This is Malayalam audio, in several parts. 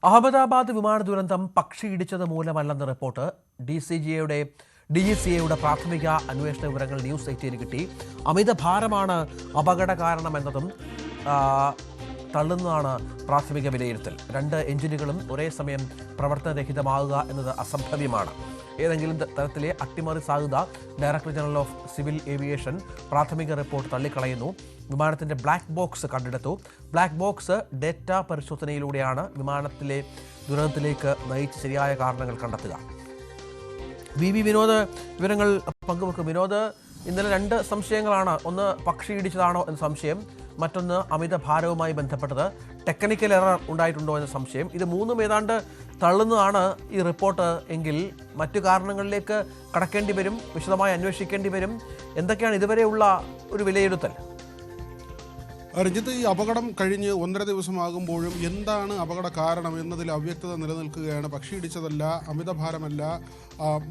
അഹമ്മദാബാദ് വിമാന ദുരന്തം പക്ഷിയിടിച്ചത് മൂലമല്ലെന്ന റിപ്പോർട്ട് DGCAയുടെ പ്രാഥമിക അന്വേഷണ വിവരങ്ങൾ ന്യൂസ് 18 കിട്ടി. അമിത ഭാരമാണ് അപകട കാരണമെന്നതും തള്ളുന്നതാണ് പ്രാഥമിക വിലയിരുത്തൽ. 2 എഞ്ചിനുകളും ഒരേ സമയം പ്രവർത്തനരഹിതമാകുക എന്നത് അസംഭവ്യമാണ്. ഏതെങ്കിലും തരത്തിലെ അട്ടിമറി സാധ്യത director general of civil aviation പ്രാഥമിക റിപ്പോർട്ട് തള്ളിക്കളയുന്നു. വിമാനത്തിന്റെ ബ്ലാക്ക് ബോക്സ് കണ്ടെടുത്തു. ബ്ലാക്ക് ബോക്സ് ഡേറ്റ പരിശോധനയിലൂടെയാണ് വിമാനത്തിലെ ദുരന്തത്തിലേക്ക് നയിച്ച ശരിയായ കാരണങ്ങൾ കണ്ടെത്തുക. വിനോദ് വിവരങ്ങൾ പങ്കുവെക്കും. വിനോദ്, ഇന്നലെ 2 സംശയങ്ങളാണ്. ഒന്ന് പക്ഷി ഇടിച്ചതാണോ എന്ന സംശയം, മറ്റൊന്ന് അമിത ഭാരവുമായി ബന്ധപ്പെട്ടത് ടെക്നിക്കൽ എറർ ഉണ്ടായിട്ടുണ്ടോ എന്ന സംശയം. ഇത് മൂന്നും ഏതാണ്ട് തള്ളുന്നതാണ് ഈ റിപ്പോർട്ട് എങ്കിൽ മറ്റു കാരണങ്ങളിലേക്ക് കടക്കേണ്ടി വരും, വിശദമായി അന്വേഷിക്കേണ്ടി വരും. എന്തൊക്കെയാണ് ഇതുവരെയുള്ള ഒരു വിലയിരുത്തൽ? രഞ്ജിത്ത്, ഈ അപകടം കഴിഞ്ഞ് 1.5 ദിവസമാകുമ്പോഴും എന്താണ് അപകട കാരണം എന്നതിൽ അവ്യക്തത നിലനിൽക്കുകയാണ്. പക്ഷിയിടിച്ചതല്ല, അമിതഭാരമല്ല,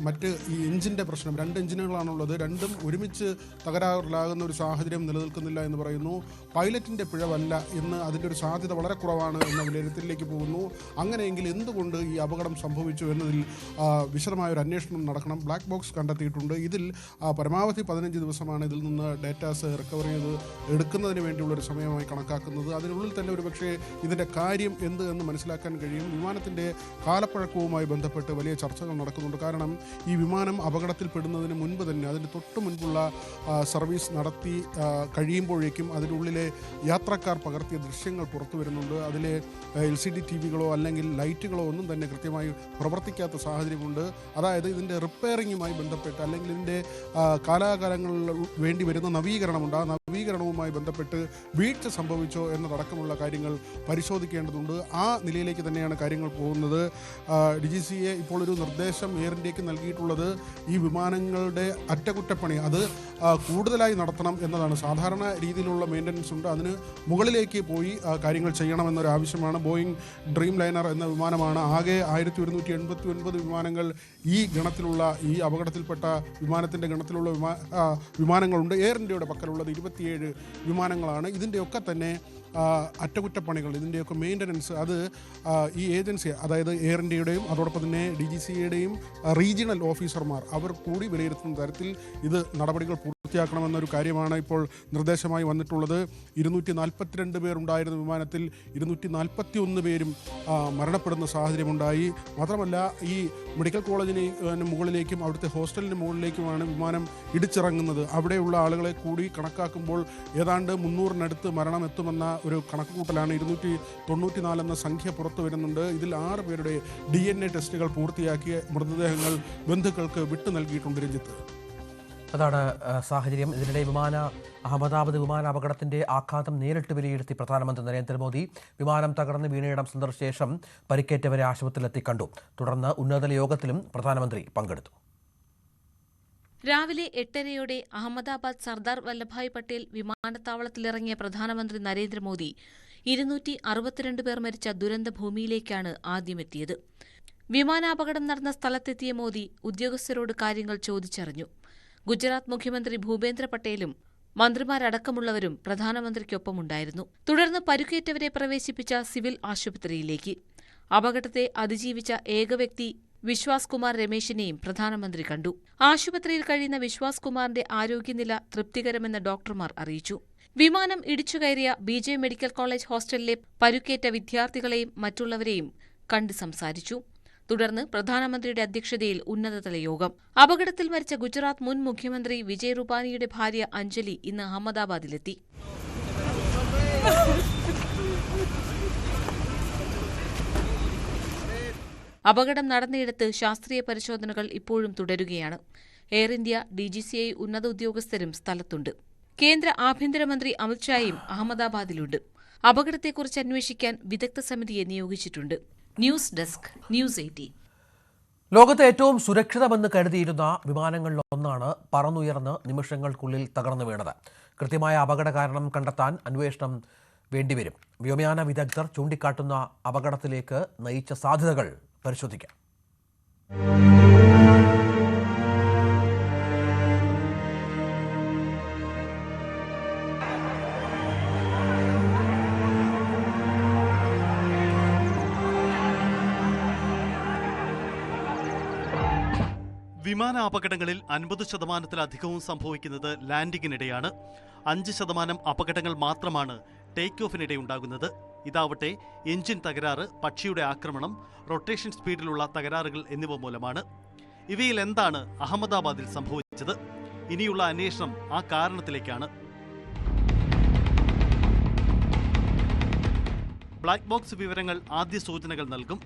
മറ്റ് ഈ എഞ്ചിൻ്റെ പ്രശ്നം. 2 എഞ്ചിനുകളാണുള്ളത്. രണ്ടും ഒരുമിച്ച് തകരാറിലാകുന്ന ഒരു സാഹചര്യം നിലനിൽക്കുന്നില്ല എന്ന് പറയുന്നു. പൈലറ്റിൻ്റെ പിഴവല്ല എന്ന്, അതിൻ്റെ ഒരു സാധ്യത വളരെ കുറവാണ് എന്ന വിലയിരുത്തലിലേക്ക് പോകുന്നു. അങ്ങനെയെങ്കിൽ എന്തുകൊണ്ട് ഈ അപകടം സംഭവിച്ചു എന്നതിൽ വിശദമായൊരു അന്വേഷണം നടക്കണം. ബ്ലാക്ക് ബോക്സ് കണ്ടെത്തിയിട്ടുണ്ട്. ഇതിൽ പരമാവധി 15 ദിവസമാണ് ഇതിൽ നിന്ന് ഡേറ്റാസ് റിക്കവർ ചെയ്ത് എടുക്കുന്നതിന് വേണ്ടിയുള്ളൊരു സമയമായി കണക്കാക്കുന്നത്. അതിനുള്ളിൽ തന്നെ ഒരുപക്ഷെ ഇതിൻ്റെ കാര്യം എന്ത് എന്ന് മനസ്സിലാക്കാൻ കഴിയും. വിമാനത്തിൻ്റെ കാലപ്പഴക്കവുമായി ബന്ധപ്പെട്ട് വലിയ ചർച്ചകൾ നടക്കുന്നുണ്ട്. കാരണം ഈ വിമാനം അപകടത്തിൽപ്പെടുന്നതിന് മുൻപ് തന്നെ, അതിന് തൊട്ട് മുൻപുള്ള സർവീസ് നടത്തി കഴിയുമ്പോഴേക്കും അതിനുള്ളിലെ യാത്രക്കാർ പകർത്തിയ ദൃശ്യങ്ങൾ പുറത്തു വരുന്നുണ്ട്. അതിലെ LCD TVകളോ അല്ലെങ്കിൽ ലൈറ്റുകളോ ഒന്നും തന്നെ കൃത്യമായി പ്രവർത്തിക്കാത്ത സാഹചര്യമുണ്ട്. അതായത് ഇതിൻ്റെ റിപ്പയറിങ്ങുമായി ബന്ധപ്പെട്ട് അല്ലെങ്കിൽ ഇതിൻ്റെ കാലാകാലങ്ങളിൽ വേണ്ടി വരുന്ന നവീകരണമുണ്ട്. ആ നവീകരണവുമായി ബന്ധപ്പെട്ട് വീഴ്ച സംഭവിച്ചോ എന്നതടക്കമുള്ള കാര്യങ്ങൾ പരിശോധിക്കേണ്ടതുണ്ട്. ആ നിലയിലേക്ക് തന്നെയാണ് കാര്യങ്ങൾ പോകുന്നത്. DGCA ഇപ്പോൾ ഒരു നിർദ്ദേശം എയർ ഇന്ത്യക്ക് നൽകിയിട്ടുള്ളത് ഈ വിമാനങ്ങളുടെ അറ്റകുറ്റപ്പണി അത് കൂടുതലായി നടത്തണം എന്നതാണ്. സാധാരണ രീതിയിലുള്ള മെയിൻ്റനൻസ് ഉണ്ട്, അതിന് മുകളിലേക്ക് പോയി കാര്യങ്ങൾ ചെയ്യണമെന്നൊരു ആവശ്യമാണ്. ബോയിങ് ഡ്രീം ലൈനർ എന്ന വിമാനമാണ്. ആകെ 1189 വിമാനങ്ങൾ ഈ ഗണത്തിലുള്ള, ഈ അപകടത്തിൽപ്പെട്ട വിമാനത്തിൻ്റെ ഗണത്തിലുള്ള വിമാനങ്ങളുണ്ട്. എയർ ഇന്ത്യയുടെ പക്കലുള്ളത് 27 വിമാനങ്ങളാണ്. ഇതിൻ്റെയൊക്കെ തന്നെ അറ്റകുറ്റപ്പണികൾ, ഇതിൻ്റെയൊക്കെ മെയിൻ്റനൻസ് അത് ഈ ഏജൻസി, അതായത് എയർ ഇന്ത്യയുടെയും അതോടൊപ്പം തന്നെ DGCAയുടെയും റീജിയണൽ ഓഫീസർമാർ അവർ കൂടി വിലയിരുത്തുന്ന തരത്തിൽ ഇത് നടപടികൾ പൂർത്തിയാക്കണമെന്നൊരു കാര്യമാണ് ഇപ്പോൾ നിർദ്ദേശമായി വന്നിട്ടുള്ളത്. 242 പേർ ഉണ്ടായിരുന്ന വിമാനത്തിൽ 241 പേരും മരണപ്പെടുന്ന സാഹചര്യമുണ്ടായി. മാത്രമല്ല ഈ മെഡിക്കൽ കോളേജിന് മുകളിലേക്കും അവിടുത്തെ ഹോസ്റ്റലിന് മുകളിലേക്കുമാണ് വിമാനം ഇടിച്ചിറങ്ങുന്നത്. അവിടെയുള്ള ആളുകളെ കൂടി കണക്കാക്കുമ്പോൾ ഏതാണ്ട് 300-നടുത്ത് മരണം എത്തുമെന്ന ഒരു കണക്കുകൂട്ടലാണ്. 294 എന്ന സംഖ്യ പുറത്തു വരുന്നുണ്ട്. ഇതിൽ 6 പേരുടെ DNA ടെസ്റ്റുകൾ പൂർത്തിയാക്കിയ മൃതദേഹങ്ങൾ ബന്ധുക്കൾക്ക് വിട്ടു നൽകിയിട്ടുണ്ട്. രഞ്ജിത്ത്, അതാണ് സാഹചര്യം. ഇതിനിടെ അഹമ്മദാബാദ് വിമാന അപകടത്തിന്റെ ആഘാതം നേരിട്ട് വിലയിരുത്തി പ്രധാനമന്ത്രി നരേന്ദ്രമോദി വിമാനം തകർന്ന് വീണയിടം സന്ദർശിച്ച ശേഷം പരിക്കേറ്റവരെ ആശുപത്രിയിലെത്തി കണ്ടു. തുടർന്ന് ഉന്നതതല യോഗത്തിലും പ്രധാനമന്ത്രി പങ്കെടുത്തു. രാവിലെ 8:30 അഹമ്മദാബാദ് സർദാർ വല്ലഭായ് പട്ടേൽ വിമാനത്താവളത്തിലിറങ്ങിയ പ്രധാനമന്ത്രി നരേന്ദ്രമോദി 262 പേർ മരിച്ച ദുരന്തഭൂമിയിലേക്കാണ് ആദ്യമെത്തിയത്. വിമാനാപകടം നടന്ന സ്ഥലത്തെത്തിയ മോദി ഉദ്യോഗസ്ഥരോട് കാര്യങ്ങൾ ചോദിച്ചറിഞ്ഞു. ഗുജറാത്ത് മുഖ്യമന്ത്രി ഭൂപേന്ദ്ര പട്ടേലും മന്ത്രിമാരടക്കമുള്ളവരും പ്രധാനമന്ത്രിക്കൊപ്പമുണ്ടായിരുന്നു. തുടർന്ന് പരുക്കേറ്റവരെ പ്രവേശിപ്പിച്ച സിവിൽ ആശുപത്രിയിലേക്ക്. അപകടത്തെ അതിജീവിച്ച ഏക വ്യക്തി വിശ്വാസ് കുമാർ രമേശിനെയും പ്രധാനമന്ത്രി കണ്ടു. ആശുപത്രിയിൽ കഴിയുന്ന വിശ്വാസ് കുമാറിന്റെ ആരോഗ്യനില തൃപ്തികരമെന്ന് ഡോക്ടർമാർ അറിയിച്ചു. വിമാനം ഇടിച്ചുകയറിയ BJ മെഡിക്കൽ കോളേജ് ഹോസ്റ്റലിലെ പരുക്കേറ്റ വിദ്യാർത്ഥികളെയും മറ്റുള്ളവരെയും കണ്ട് സംസാരിച്ചു. തുടർന്ന് പ്രധാനമന്ത്രിയുടെ അധ്യക്ഷതയിൽ ഉന്നതതല യോഗം. അപകടത്തിൽ മരിച്ച ഗുജറാത്ത് മുൻ മുഖ്യമന്ത്രി വിജയ് റുപാനിയുടെ ഭാര്യ അഞ്ജലി ഇന്ന് അഹമ്മദാബാദിലെത്തി. അപകടം നടന്നയിടത്ത് ശാസ്ത്രീയ പരിശോധനകൾ ഇപ്പോഴും തുടരുകയാണ്. എയർ ഇന്ത്യ, DGCA ഉന്നത ഉദ്യോഗസ്ഥരും സ്ഥലത്തുണ്ട്. കേന്ദ്ര ആഭ്യന്തരമന്ത്രി അമിത്ഷായും അഹമ്മദാബാദിലുണ്ട്. അപകടത്തെക്കുറിച്ച് അന്വേഷിക്കാൻ വിദഗ്ധ സമിതിയെ നിയോഗിച്ചിട്ടുണ്ട്. News desk, news 18. ലോകത്തെ ഏറ്റവും സുരക്ഷിതമെന്ന് കരുതിയിരുന്ന വിമാനങ്ങളിലൊന്നാണ് പറന്നുയർന്ന് നിമിഷങ്ങൾക്കുള്ളിൽ തകർന്നു വീണത്. കൃത്യമായ അപകട കാരണം കണ്ടെത്താൻ അന്വേഷണം വേണ്ടിവരും. വ്യോമയാന വിദഗ്ധർ ചൂണ്ടിക്കാട്ടുന്ന അപകടത്തിലേക്ക് നയിച്ച സാധ്യതകൾ പരിശോധിക്കാം. വിമാന അപകടങ്ങളിൽ 50% സംഭവിക്കുന്നത് ലാൻഡിങ്ങിനിടെയാണ്. 5% അപകടങ്ങൾ മാത്രമാണ് ടേക്ക് ഓഫിനിടെ ഉണ്ടാകുന്നത്. ഇതാവട്ടെ എഞ്ചിൻ തകരാറ്, പക്ഷിയുടെ ആക്രമണം, റൊട്ടേഷൻ സ്പീഡിലുള്ള തകരാറുകൾ എന്നിവ മൂലമാണ്. ഇവയിൽ എന്താണ് അഹമ്മദാബാദിൽ സംഭവിച്ചത്? ഇനിയുള്ള അന്വേഷണം ആ കാരണത്തിലേക്കാണ്. ബ്ലാക്ക് ബോക്സ് വിവരങ്ങൾ ആദ്യ സൂചനകൾ നൽകും.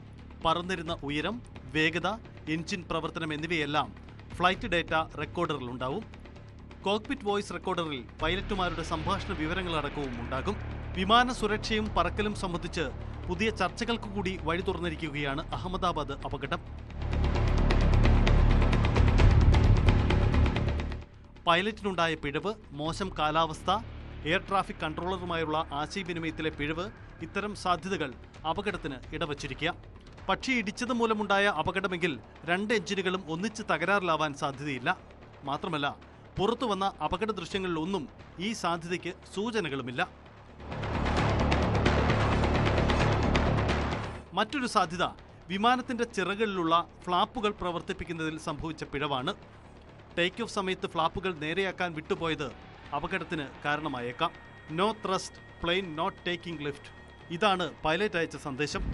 പറന്നിരുന്ന ഉയരം, വേഗത, എഞ്ചിൻ പ്രവർത്തനം എന്നിവയെല്ലാം ഫ്ലൈറ്റ് ഡേറ്റ റെക്കോർഡറിലുണ്ടാവും. കോക്പിറ്റ് വോയിസ് റെക്കോർഡറിൽ പൈലറ്റുമാരുടെ സംഭാഷണ വിവരങ്ങളടക്കവും ഉണ്ടാകും. വിമാന സുരക്ഷയും പറക്കലും സംബന്ധിച്ച് പുതിയ ചർച്ചകൾക്ക് കൂടി വഴി തുറന്നിരിക്കുകയാണ് അഹമ്മദാബാദ് അപകടം. പൈലറ്റിനുണ്ടായ പിഴവ്, മോശം കാലാവസ്ഥ, എയർ ട്രാഫിക് കൺട്രോളറുമായുള്ള ആശയവിനിമയത്തിലെ പിഴവ്, ഇത്തരം സാധ്യതകൾ അപകടത്തിന് ഇടവച്ചിരിക്കുക. പക്ഷി ഇടിച്ചത് മൂലമുണ്ടായ അപകടമെങ്കിൽ 2 എഞ്ചിനുകളും ഒന്നിച്ച് തകരാറിലാവാൻ സാധ്യതയില്ല. മാത്രമല്ല, പുറത്തുവന്ന അപകട ദൃശ്യങ്ങളിലൊന്നും ഈ സാധ്യതയ്ക്ക് സൂചനകളുമില്ല. മറ്റൊരു സാധ്യത വിമാനത്തിന്റെ ചിറകുകളിലുള്ള ഫ്ലാപ്പുകൾ പ്രവർത്തിപ്പിക്കുന്നതിൽ സംഭവിച്ച പിഴവാണ്. ടേക്ക് ഓഫ് സമയത്ത് ഫ്ലാപ്പുകൾ നേരെയാക്കാൻ വിട്ടുപോയത് അപകടത്തിന് കാരണമായേക്കാം. No thrust, plane not taking lift. ഇതാണ് പൈലറ്റ് അയച്ച സന്ദേശം.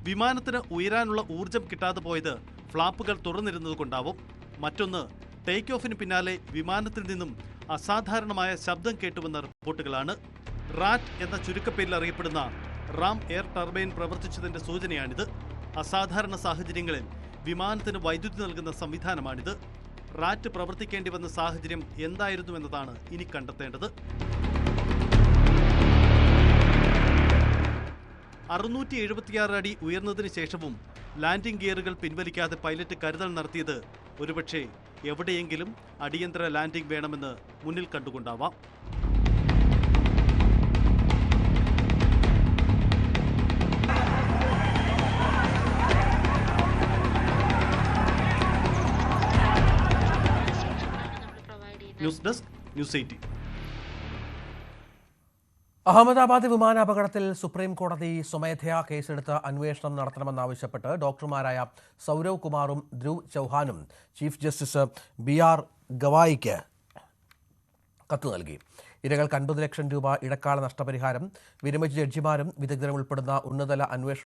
വിമാനത്തിന് ഉയരാനുള്ള ഊർജം കിട്ടാതെ പോയത് ഫ്ലാപ്പുകൾ തുറന്നിരുന്നതുകൊണ്ടാവും. മറ്റൊന്ന്, ടേക്ക് ഓഫിന് പിന്നാലെ വിമാനത്തിൽ നിന്നും അസാധാരണമായ ശബ്ദം കേട്ടുവെന്ന റിപ്പോർട്ടുകളാണ്. റാറ്റ് എന്ന ചുരുക്കപ്പേരിൽ അറിയപ്പെടുന്ന റാം എയർ ടർബൈൻ പ്രവർത്തിച്ചതിന്റെ സൂചനയാണിത്. അസാധാരണ സാഹചര്യങ്ങളിൽ വിമാനത്തിന് വൈദ്യുതി നൽകുന്ന സംവിധാനമാണിത്. റാറ്റ് പ്രവർത്തിക്കേണ്ടി വന്ന സാഹചര്യം എന്തായിരുന്നുവെന്നതാണ് ഇനി കണ്ടെത്തേണ്ടത്. 676 അടി ഉയർന്നതിന് ശേഷവും ലാൻഡിംഗ് ഗിയറുകൾ പിൻവലിക്കാതെ പൈലറ്റ് കരുതൽ നടത്തിയത് ഒരുപക്ഷെ എവിടെയെങ്കിലും അടിയന്തര ലാൻഡിംഗ് വേണമെന്ന് മുന്നിൽ കണ്ടുകൊണ്ടാവാം. News desk, news 18. അഹമ്മദാബാദ് വിമാനാപകടത്തിൽ സുപ്രീം കോടതി സ്വമേധയാ കേസെടുത്ത് അന്വേഷണം നടത്തണമെന്നാവശ്യപ്പെട്ട് ഡോക്ടർമാരായ സൗരവ് കുമാറും ധ്രുവ് ചൗഹാനും ചീഫ് ജസ്റ്റിസ് BR ഗവായിക്ക് കത്ത് നൽകി. ഇരകൾക്ക് 50 ലക്ഷം രൂപ ഇടക്കാല നഷ്ടപരിഹാരം, വിരമിച്ച ജഡ്ജിമാരും വിദഗ്ധരും ഉൾപ്പെടുന്ന ഉന്നതതല അന്വേഷണം